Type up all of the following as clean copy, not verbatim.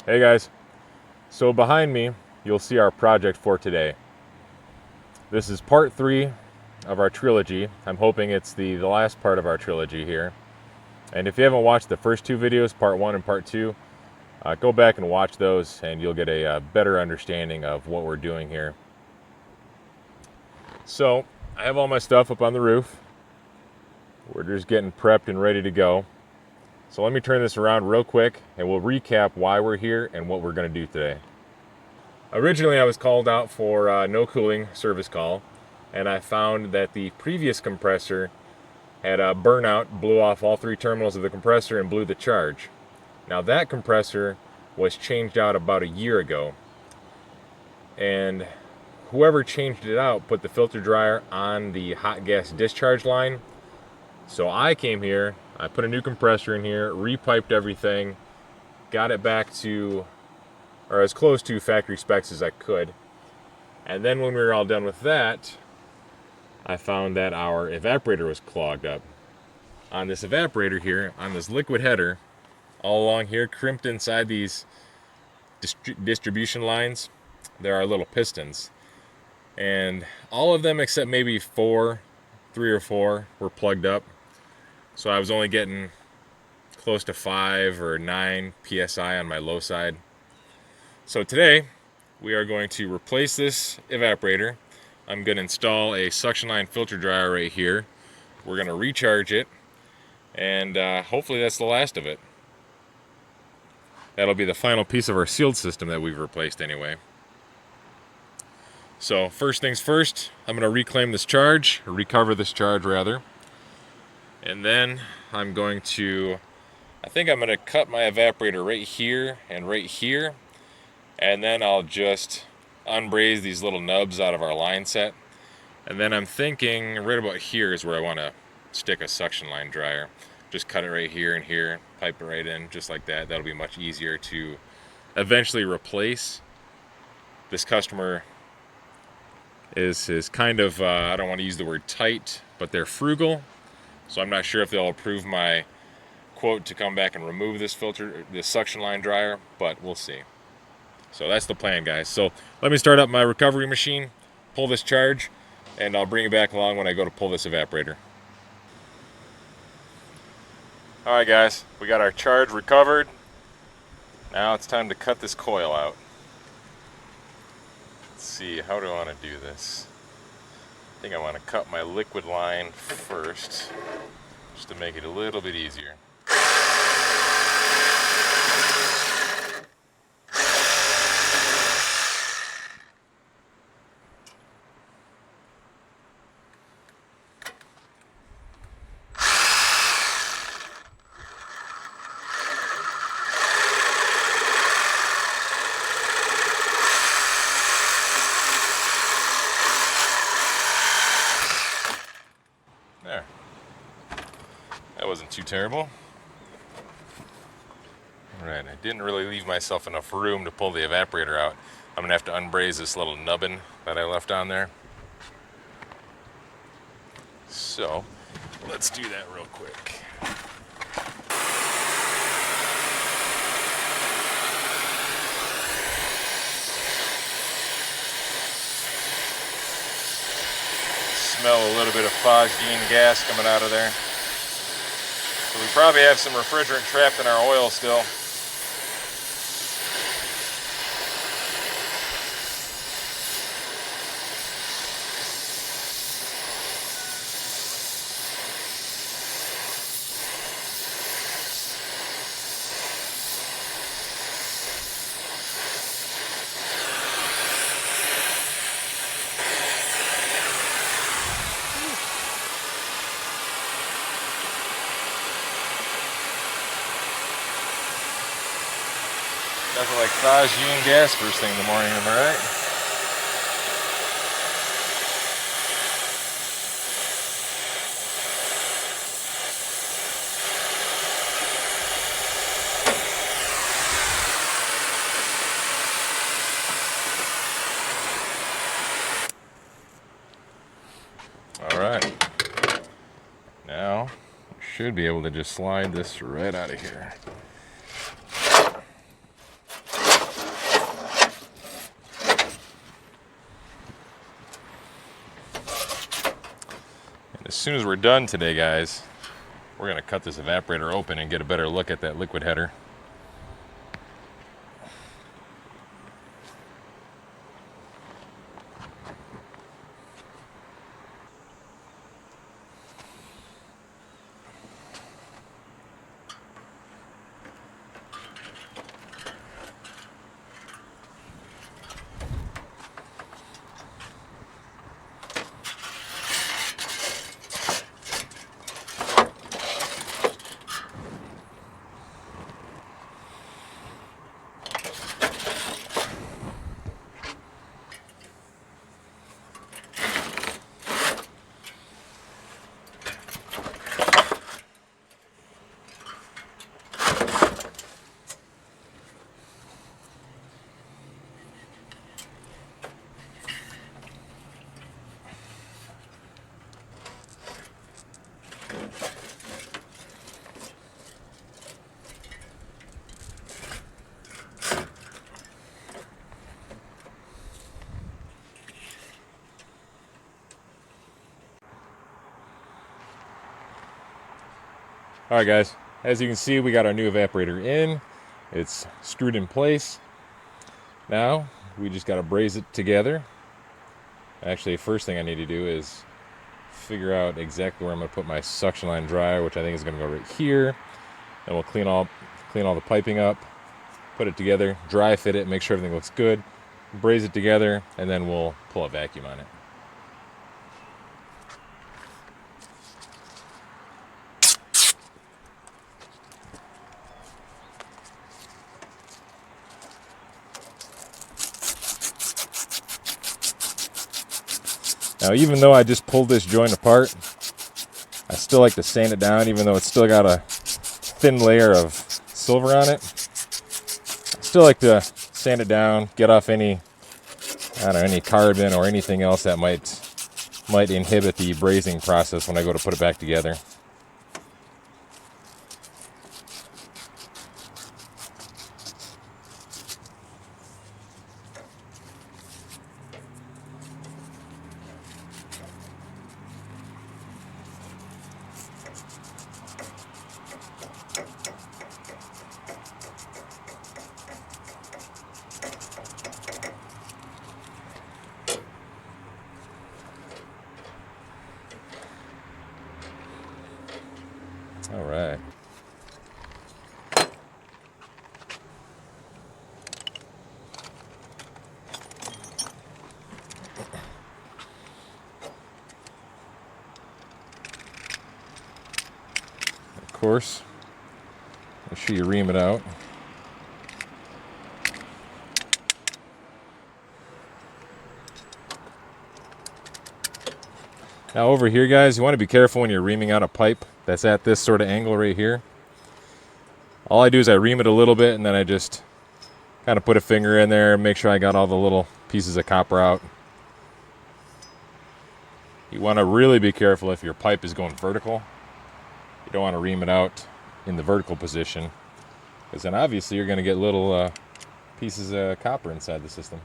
Hey guys, so behind me you'll see our project for today. This is part 3 of our trilogy. I'm hoping it's the last part of our trilogy here. And if you haven't watched the first 2 videos, part 1 and part 2, go back and watch those and you'll get a better understanding of what we're doing here. So I have all my stuff up on the roof. We're just getting prepped and ready to go. So let me turn this around real quick and we'll recap why we're here and what we're going to do today. Originally I was called out for no cooling service call, and I found that the previous compressor had a burnout, blew off all 3 terminals of the compressor and blew the charge. Now that compressor was changed out about a year ago, and whoever changed it out put the filter dryer on the hot gas discharge line. So I came here, I put a new compressor in here, repiped everything, got it back to, or as close to factory specs as I could. And then when we were all done with that, I found that our evaporator was clogged up. On this evaporator here, on this liquid header, all along here, crimped inside these distribution lines, there are little pistons. And all of them except maybe 3 or 4 were plugged up. So I was only getting close to 5 or 9 psi on my low side. So today we are going to replace this evaporator. I'm going to install a suction line filter dryer right here. We're going to recharge it, and hopefully that's the last of it. That'll be the final piece of our sealed system that we've replaced anyway. So first things first, I'm going to reclaim this charge, or recover this charge rather. And then I'm going to, I think I'm going to cut my evaporator right here and right here. And then I'll just unbraze these little nubs out of our line set. And then I'm thinking right about here is where I want to stick a suction line dryer. Just cut it right here and here, pipe it right in, just like that. That'll be much easier to eventually replace. This customer is kind of, I don't want to use the word tight, but they're frugal. So I'm not sure if they'll approve my quote to come back and remove this suction line dryer, but we'll see. So that's the plan, guys. So let me start up my recovery machine, pull this charge, and I'll bring it back along when I go to pull this evaporator. All right, guys, we got our charge recovered. Now it's time to cut this coil out. Let's see, how do I want to do this? I think I want to cut my liquid line first, just to make it a little bit easier. There. That wasn't too terrible. Alright, I didn't really leave myself enough room to pull the evaporator out. I'm going to have to unbraze this little nubbin that I left on there. So, let's do that real quick. Smell a little bit of phosgene gas coming out of there. So we probably have some refrigerant trapped in our oil still. Nothing like phosgene gas first thing in the morning, am I right? Alright. Now, should be able to just slide this right out of here. soon as we're done today, guys, we're going to cut this evaporator open and get a better look at that liquid header. All right, guys, as you can see, we got our new evaporator in. It's screwed in place. Now we just got to braze it together. Actually, first thing I need to do is figure out exactly where I'm going to put my suction line dryer, which I think is going to go right here. And we'll clean all the piping up, put it together, dry fit it, make sure everything looks good, braze it together, and then we'll pull a vacuum on it. Now, even though I just pulled this joint apart, I still like to sand it down, even though it's still got a thin layer of silver on it. I still like to sand it down, get off any carbon or anything else that might inhibit the brazing process when I go to put it back together. All right. Of course, make sure you ream it out. Now over here, guys, you want to be careful when you're reaming out a pipe that's at this sort of angle right here. All I do is I ream it a little bit, and then I just kind of put a finger in there and make sure I got all the little pieces of copper out. You want to really be careful if your pipe is going vertical. You don't want to ream it out in the vertical position, because then obviously you're going to get little pieces of copper inside the system.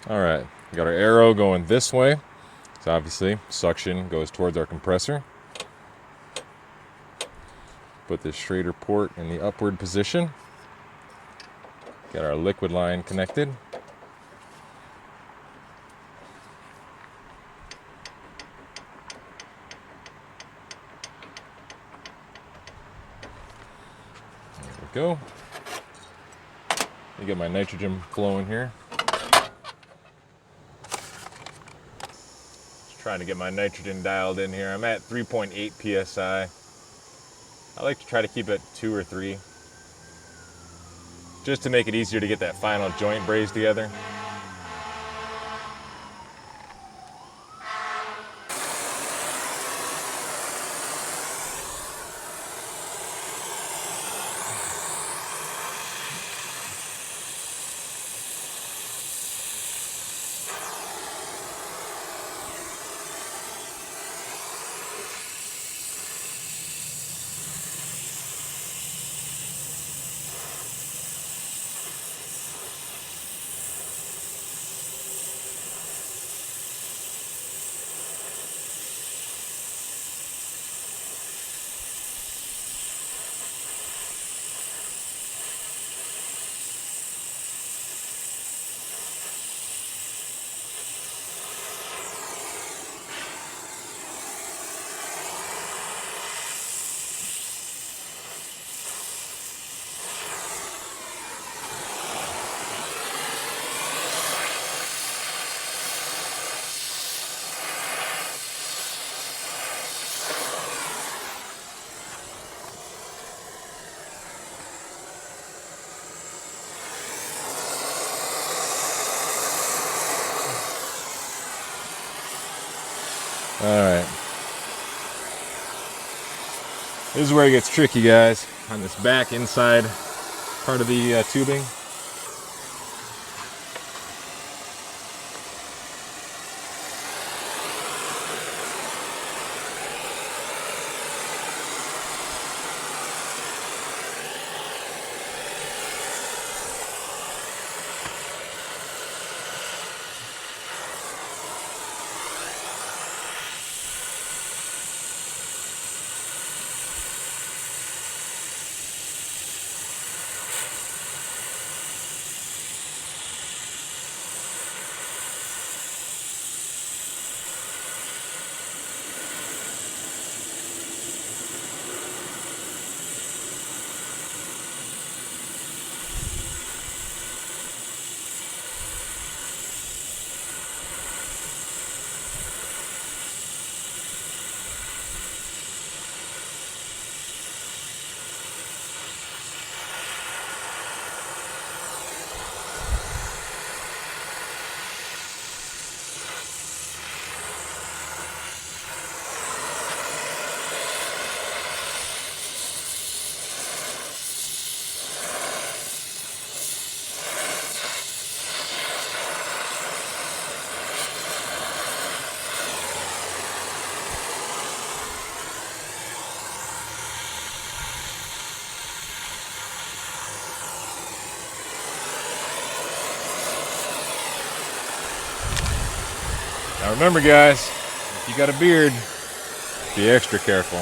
All right, we got our arrow going this way. So obviously, suction goes towards our compressor. Put the Schrader port in the upward position. Got our liquid line connected. go. Let me get my nitrogen flowing here. Just trying to get my nitrogen dialed in here. I'm at 3.8 psi. I like to try to keep it 2 or 3, just to make it easier to get that final joint braze together. All right. This is where it gets tricky, guys, on this back inside part of the tubing. Now remember, guys, if you got a beard, be extra careful.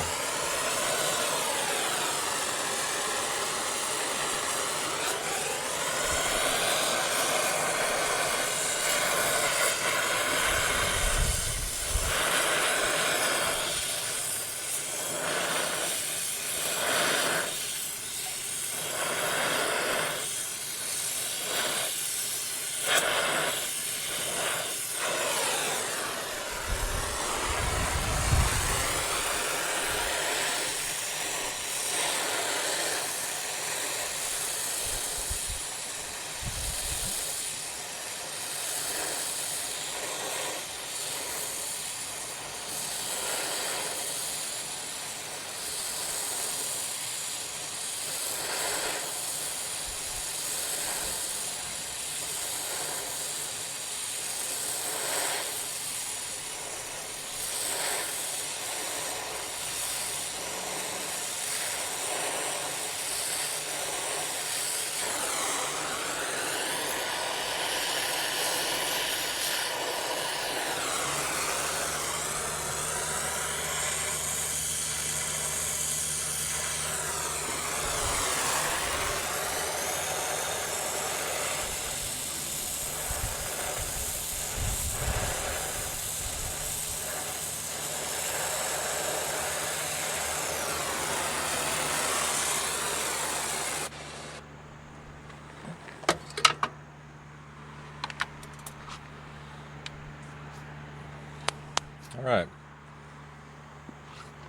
All right,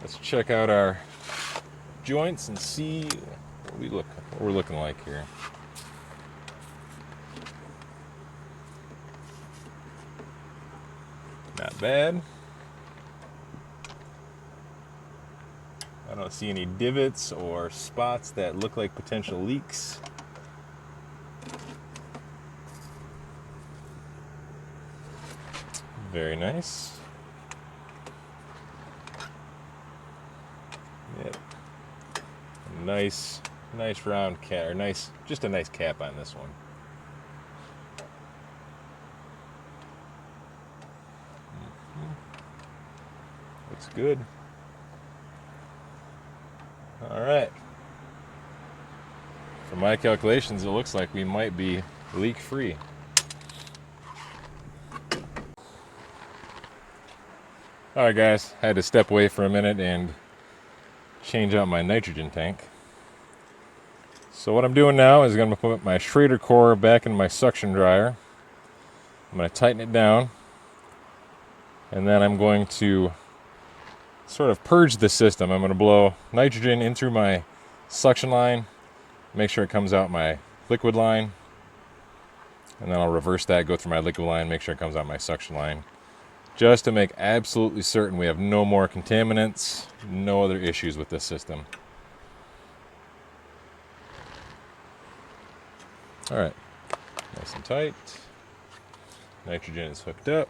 let's check out our joints and see what we're looking like here. Not bad. I don't see any divots or spots that look like potential leaks. Very nice. Yep. Nice round cap, or just a nice cap on this one. Looks good. All right. For my calculations, it looks like we might be leak-free. All right, guys, I had to step away for a minute and change out my nitrogen tank. So what I'm doing now is going to put my Schrader core back in my suction dryer. I'm going to tighten it down, and then I'm going to sort of purge the system. I'm going to blow nitrogen in through my suction line, make sure it comes out my liquid line, and then I'll reverse that, go through my liquid line, make sure it comes out my suction line, just to make absolutely certain we have no more contaminants, no other issues with this system. All right, nice and tight. Nitrogen is hooked up.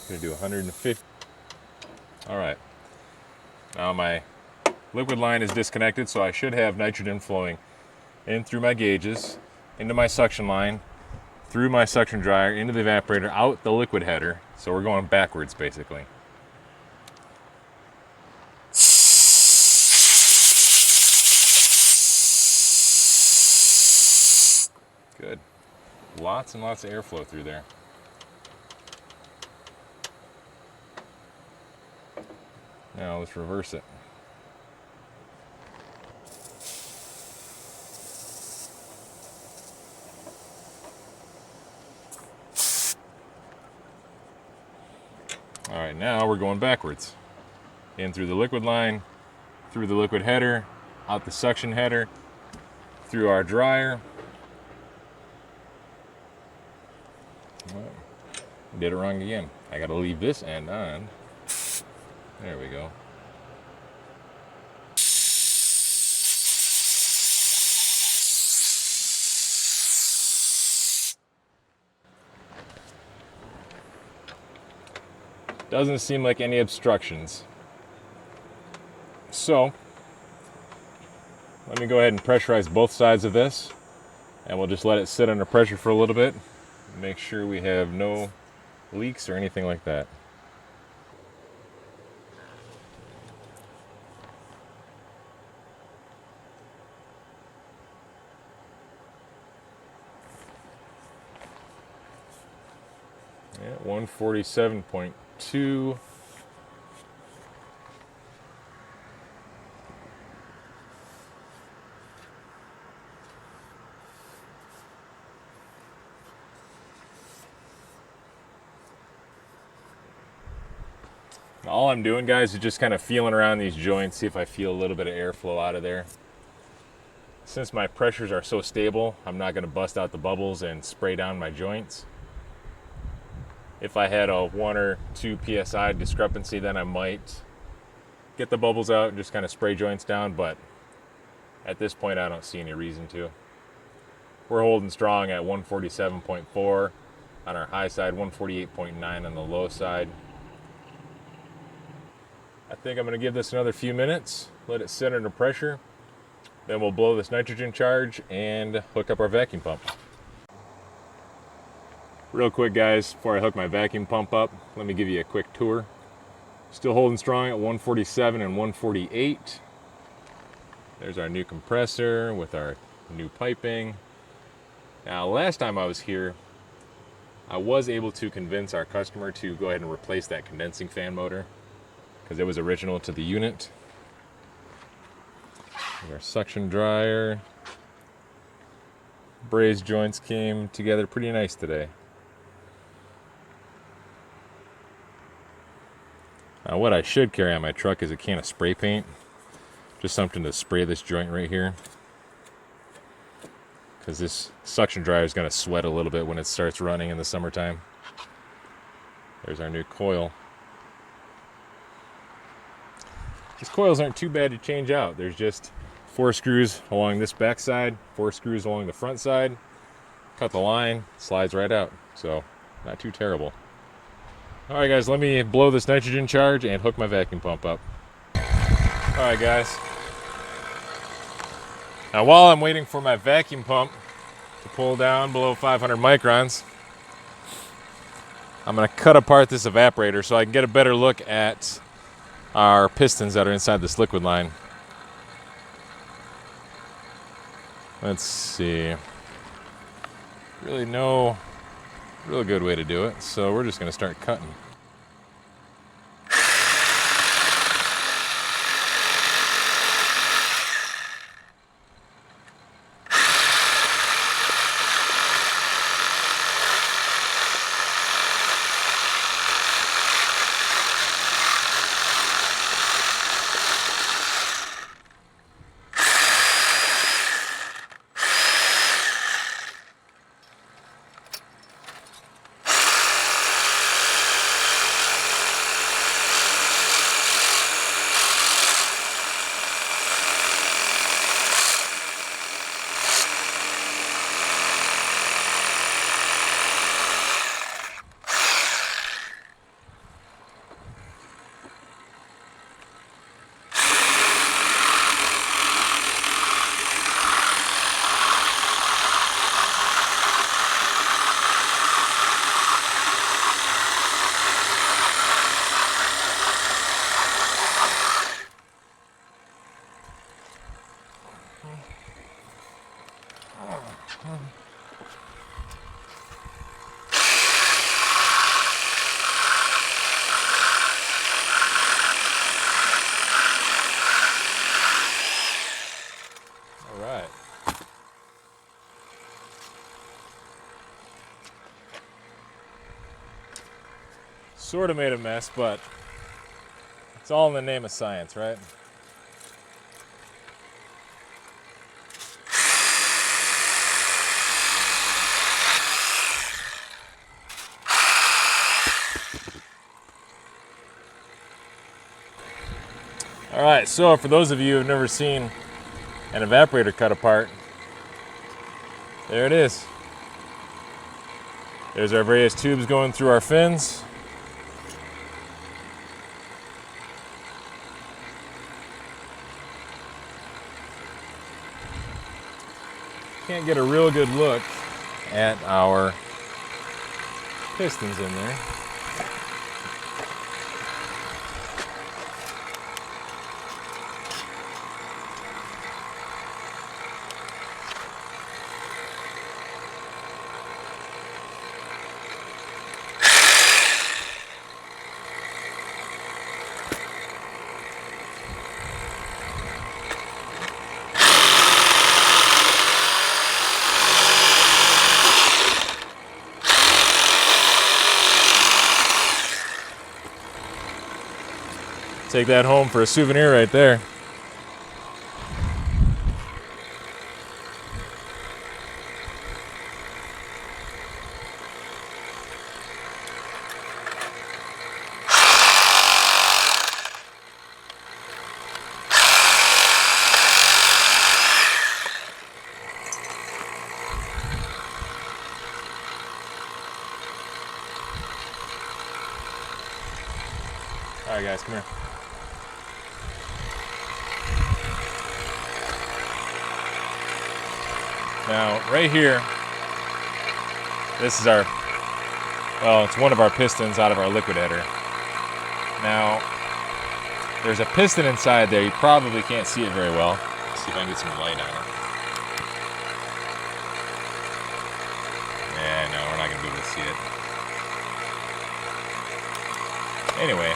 Gonna do 150. All right, now my liquid line is disconnected, so I should have nitrogen flowing in through my gauges, into my suction line, through my suction dryer, into the evaporator, out the liquid header. So we're going backwards, basically. Good. Lots and lots of airflow through there. Now let's reverse it. All right, now we're going backwards. In through the liquid line, through the liquid header, out the suction header, through our dryer. Well, did it wrong again. I gotta leave this end on. There we go. Doesn't seem like any obstructions. So, let me go ahead and pressurize both sides of this, and we'll just let it sit under pressure for a little bit. Make sure we have no leaks or anything like that. Yeah, 147.2. All I'm doing, guys, is just kind of feeling around these joints, see if I feel a little bit of airflow out of there. Since my pressures are so stable, I'm not going to bust out the bubbles and spray down my joints. If I had a 1 or 2 psi discrepancy, then I might get the bubbles out and just kind of spray joints down, but at this point I don't see any reason to. We're holding strong at 147.4 on our high side, 148.9 on the low side. I think I'm going to give this another few minutes, let it sit under pressure, then we'll blow this nitrogen charge and hook up our vacuum pump. Real quick, guys, before I hook my vacuum pump up, let me give you a quick tour. Still holding strong at 147 and 148. There's our new compressor with our new piping. Now, last time I was here, I was able to convince our customer to go ahead and replace that condensing fan motor because it was original to the unit. Our suction dryer. Braze joints came together pretty nice today. Now what I should carry on my truck is a can of spray paint. Just something to spray this joint right here. Because this suction dryer is going to sweat a little bit when it starts running in the summertime. There's our new coil. These coils aren't too bad to change out. There's just 4 screws along this back side, 4 screws along the front side. Cut the line, slides right out. So, not too terrible. Alright guys, let me blow this nitrogen charge and hook my vacuum pump up. Alright guys. Now while I'm waiting for my vacuum pump to pull down below 500 microns, I'm going to cut apart this evaporator so I can get a better look at our pistons that are inside this liquid line. Let's see. Really no real good way to do it, so we're just going to start cutting. Alright. Sort of made a mess, but it's all in the name of science, right? Alright, so for those of you who have never seen an evaporator cut apart, there it is. There's our various tubes going through our fins. Can't get a real good look at our pistons in there. Take that home for a souvenir right there. All right, guys, come here. Now, right here, this is our, well, it's one of our pistons out of our liquid header. Now, there's a piston inside there. You probably can't see it very well. Let's see if I can get some light on it. Yeah, no, we're not going to be able to see it. Anyway.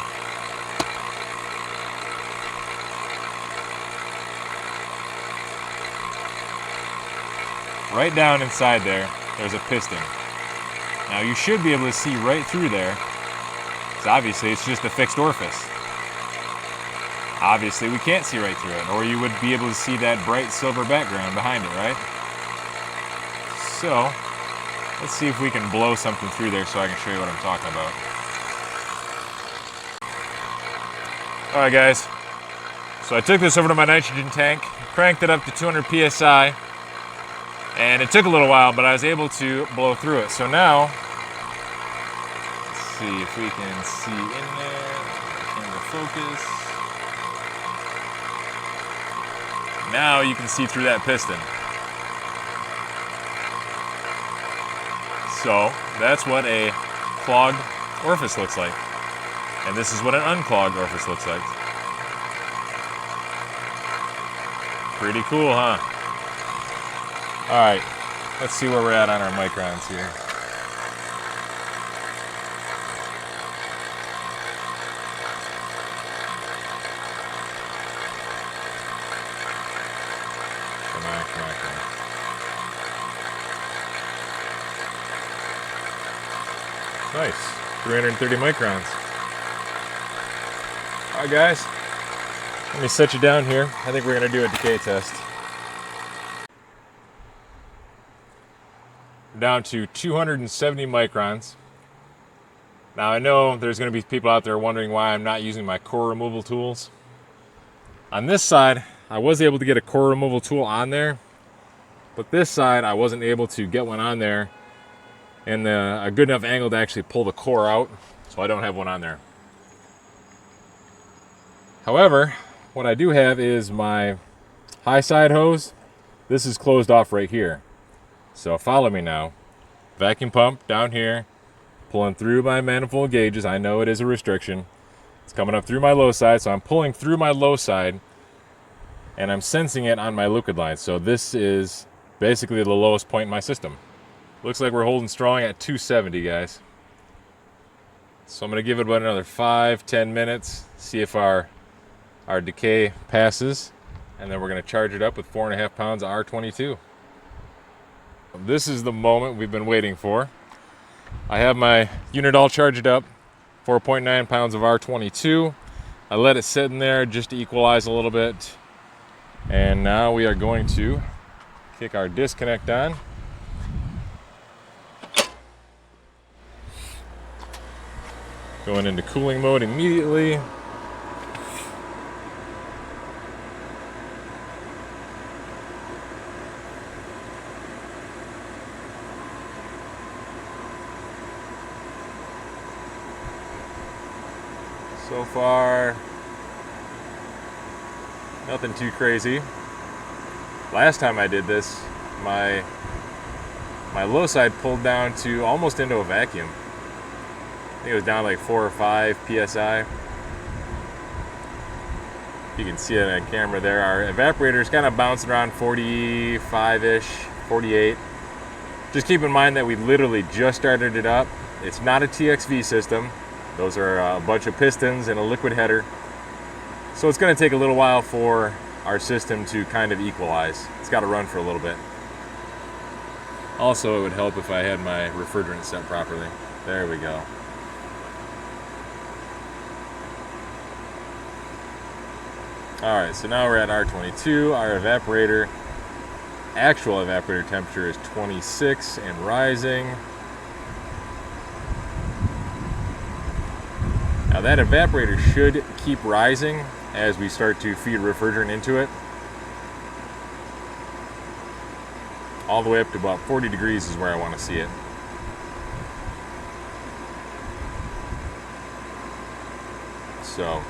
right down inside there, there's a piston. Now you should be able to see right through there, because obviously it's just a fixed orifice. Obviously we can't see right through it, or you would be able to see that bright silver background behind it, right? So, let's see if we can blow something through there so I can show you what I'm talking about. Alright guys, so I took this over to my nitrogen tank, cranked it up to 200 psi, and it took a little while, but I was able to blow through it. So now, let's see if we can see in there, camera focus. Now you can see through that piston. So that's what a clogged orifice looks like. And this is what an unclogged orifice looks like. Pretty cool, huh? All right, let's see where we're at on our microns here. Come on. Nice, 330 microns. All right, guys, let me set you down here. I think we're gonna do a decay test. Down to 270 microns. Now I know there's gonna be people out there wondering why I'm not using my core removal tools. On this side, I was able to get a core removal tool on there, but this side I wasn't able to get one on there and a good enough angle to actually pull the core out, so I don't have one on there. However, what I do have is my high side hose. This is closed off right here. So follow me now. Vacuum pump down here, pulling through my manifold gauges. I know it is a restriction. It's coming up through my low side, so I'm pulling through my low side and I'm sensing it on my liquid line. So this is basically the lowest point in my system. Looks like we're holding strong at 270, guys. So I'm gonna give it about another 5-10 minutes, see if our decay passes, and then we're going to charge it up with 4.5 pounds of R22. This is the moment we've been waiting for. I have my unit all charged up, 4.9 pounds of R22. I let it sit in there just to equalize a little bit, and now we are going to kick our disconnect on. Going into cooling mode immediately. So far, nothing too crazy. Last time I did this, my low side pulled down to almost into a vacuum. I think it was down like 4 or 5 psi. You can see it on camera there. Our evaporator is kind of bouncing around 45-ish, 48. Just keep in mind that we literally just started it up. It's not a TXV system. Those are a bunch of pistons and a liquid header. So it's going to take a little while for our system to kind of equalize. It's got to run for a little bit. Also, it would help if I had my refrigerant set properly. There we go. Alright, so now we're at R22. Our evaporator, actual evaporator temperature is 26 and rising. Now that evaporator should keep rising as we start to feed refrigerant into it. All the way up to about 40 degrees is where I want to see it. So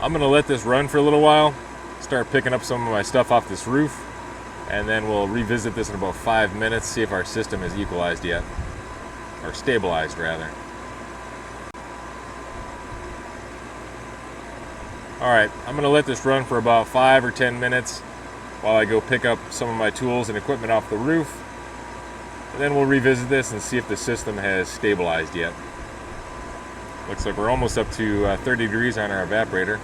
I'm going to let this run for a little while, start picking up some of my stuff off this roof, and then we'll revisit this in about 5 minutes, see if our system is equalized yet, or stabilized rather. Alright, I'm going to let this run for about 5 or 10 minutes while I go pick up some of my tools and equipment off the roof. And then we'll revisit this and see if the system has stabilized yet. Looks like we're almost up to 30 degrees on our evaporator.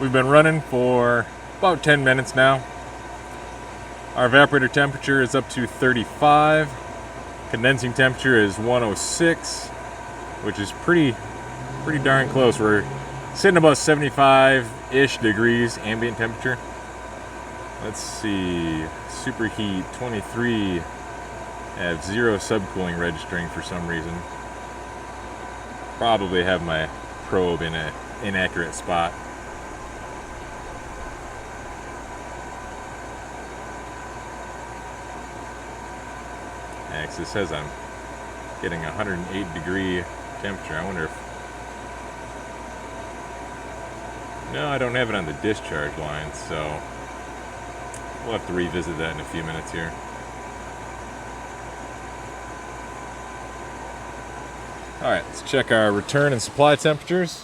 We've been running for about 10 minutes now. Our evaporator temperature is up to 35. Condensing temperature is 106, which is pretty darn close. We're sitting about 75-ish degrees ambient temperature. Let's see, superheat 23. I have 0 subcooling registering for some reason. Probably have my probe in an inaccurate spot. Actually, it says I'm getting 108 degree temperature. I wonder if... No, I don't have it on the discharge line, so we'll have to revisit that in a few minutes here. Alright, let's check our return and supply temperatures.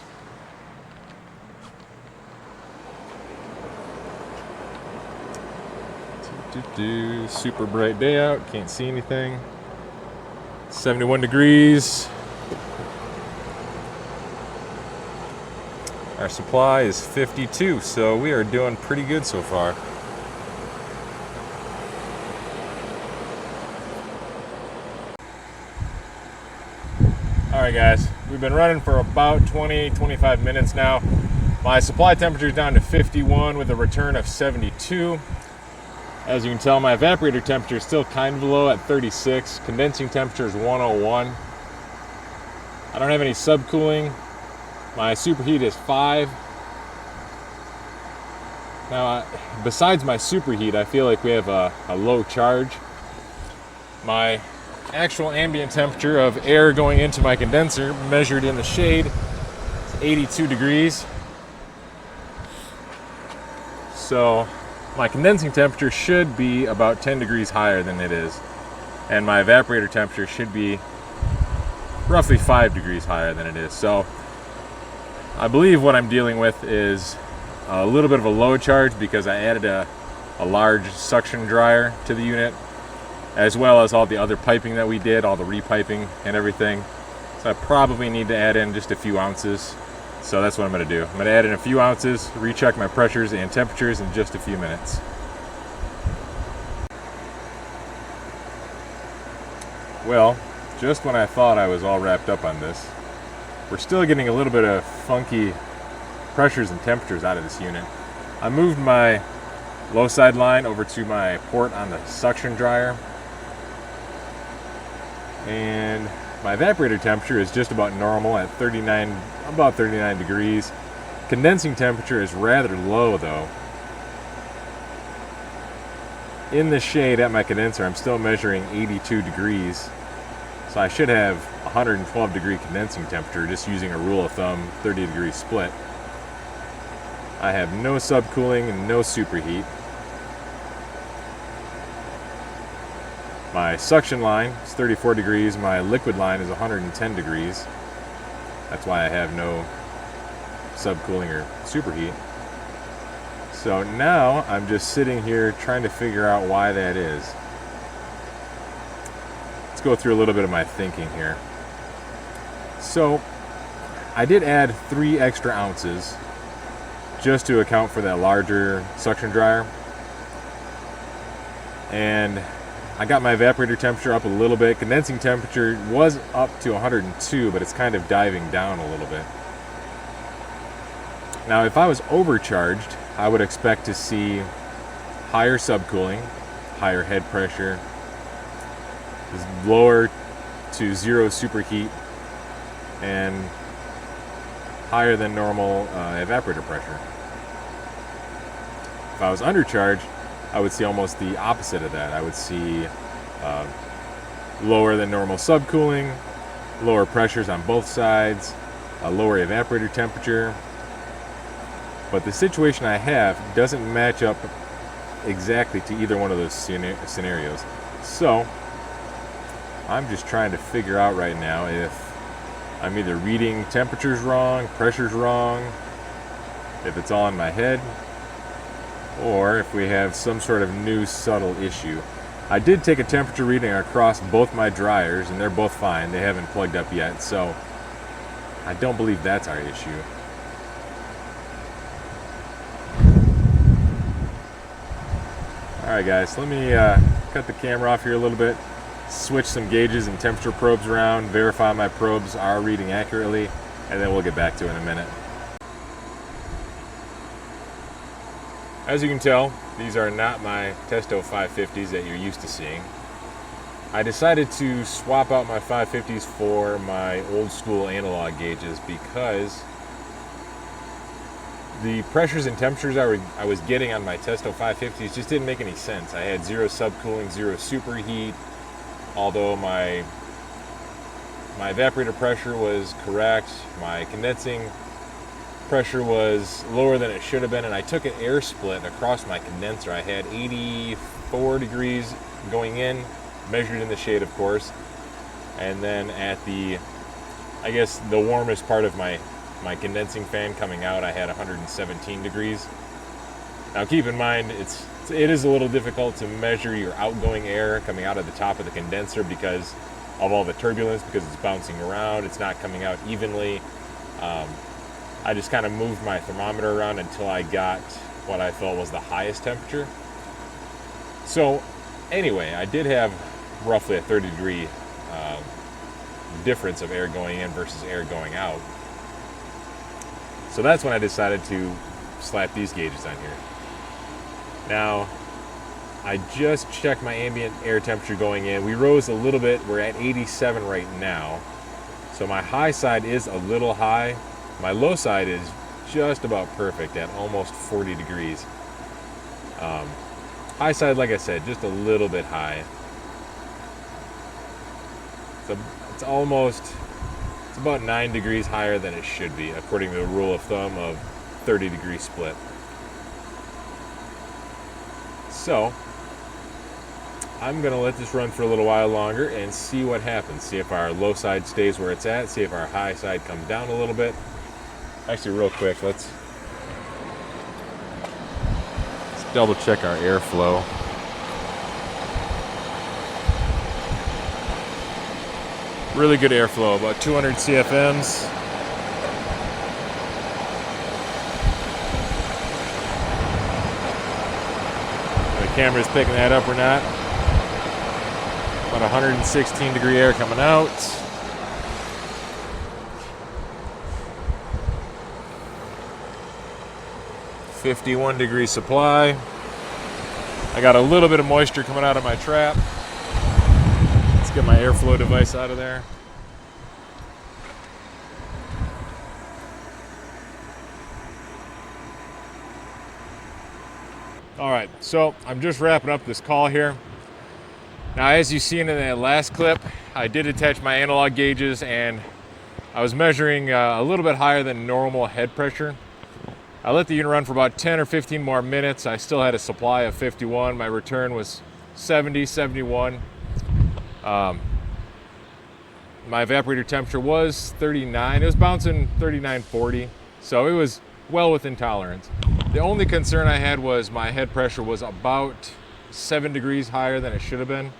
Super bright day out, can't see anything. 71 degrees. Our supply is 52, so we are doing pretty good so far. Alright guys, we've been running for about 20-25 minutes now. My supply temperature is down to 51 with a return of 72. As you can tell, my evaporator temperature is still kind of low at 36. Condensing temperature is 101. I don't have any subcooling. My superheat is 5. Now, besides my superheat, I feel like we have a low charge. My actual ambient temperature of air going into my condenser, measured in the shade, is 82 degrees. So my condensing temperature should be about 10 degrees higher than it is, and my evaporator temperature should be roughly 5 degrees higher than it is. So I believe what I'm dealing with is a little bit of a low charge because I added a large suction dryer to the unit, as well as all the other piping that we did, all the repiping and everything. So I probably need to add in just a few ounces. So that's what I'm going to do. I'm going to add in a few ounces, recheck my pressures and temperatures in just a few minutes. Well, just when I thought I was all wrapped up on this, we're still getting a little bit of funky pressures and temperatures out of this unit. I moved my low side line over to my port on the suction dryer, and my evaporator temperature is just about normal at about 39 degrees. Condensing temperature is rather low though. In the shade at my condenser, I'm still measuring 82 degrees. So I should have 112 degree condensing temperature just using a rule of thumb 30 degree split. I have no subcooling and no superheat. My suction line is 34 degrees, my liquid line is 110 degrees. That's why I have no subcooling or superheat. So now I'm just sitting here trying to figure out why that is. Let's go through a little bit of my thinking here. So I did add 3 extra ounces just to account for that larger suction dryer. And I got my evaporator temperature up a little bit. Condensing temperature was up to 102, but it's kind of diving down a little bit. Now, if I was overcharged, I would expect to see higher subcooling, higher head pressure, lower to 0 superheat, and higher than normal evaporator pressure. If I was undercharged, I would see almost the opposite of that. I would see lower than normal subcooling, lower pressures on both sides, a lower evaporator temperature. But the situation I have doesn't match up exactly to either one of those scenarios. So I'm just trying to figure out right now if I'm either reading temperatures wrong, pressures wrong, if it's all in my head, or if we have some sort of new subtle issue. I did take a temperature reading across both my dryers, and they're both fine. They haven't plugged up yet, so I don't believe that's our issue. Alright guys, let me cut the camera off here a little bit, switch some gauges and temperature probes around, verify my probes are reading accurately, and then we'll get back to it in a minute. As you can tell, these are not my Testo 550s that you're used to seeing. I decided to swap out my 550s for my old school analog gauges because the pressures and temperatures I was getting on my Testo 550s just didn't make any sense. I had zero subcooling, zero superheat, although my evaporator pressure was correct, my condensing pressure was lower than it should have been, and I took an air split across my condenser. I had 84 degrees going in, measured in the shade of course, and then at the, I guess the warmest part of my condensing fan coming out, I had 117 degrees. Now keep in mind, it is a little difficult to measure your outgoing air coming out of the top of the condenser because of all the turbulence, because it's bouncing around, it's not coming out evenly. I just kind of moved my thermometer around until I got what I felt was the highest temperature. So anyway, I did have roughly a 30 degree difference of air going in versus air going out. So that's when I decided to slap these gauges on here. Now, I just checked my ambient air temperature going in. We rose a little bit. We're at 87 right now. So my high side is a little high. My low side is just about perfect at almost 40 degrees. High side, like I said, just a little bit high. So it's about 9 degrees higher than it should be, according to the rule of thumb of 30 degree split. So I'm gonna let this run for a little while longer and see what happens. See if our low side stays where it's at, see if our high side comes down a little bit. Actually, real quick, let's double check our airflow. Really good airflow, about 200 CFMs. The camera's picking that up or not. About 116 degree air coming out. .51 degree supply. I got a little bit of moisture coming out of my trap. Let's get my airflow device out of there. All right, so I'm just wrapping up this call here. Now, as you've seen in that last clip, I did attach my analog gauges and I was measuring a little bit higher than normal head pressure. I let the unit run for about 10 or 15 more minutes. I still had a supply of 51. My return was 70, 71. My evaporator temperature was 39. It was bouncing 39, 40. So it was well within tolerance. The only concern I had was my head pressure was about 7 degrees higher than it should have been.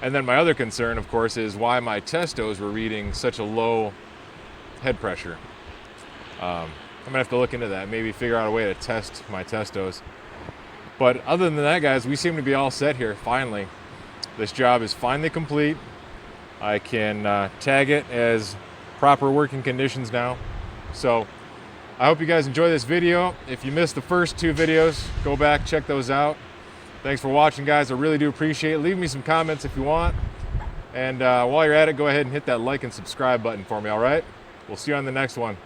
And then my other concern, of course, is why my Testos were reading such a low head pressure. I'm gonna have to look into that, maybe figure out a way to test my Testos. But other than that, guys, we seem to be all set here, finally. This job is finally complete. I can tag it as proper working conditions now. So I hope you guys enjoy this video. If you missed the first two videos, go back, check those out. Thanks for watching, guys. I really do appreciate it. Leave me some comments if you want. And while you're at it, go ahead and hit that like and subscribe button for me, all right? We'll see you on the next one.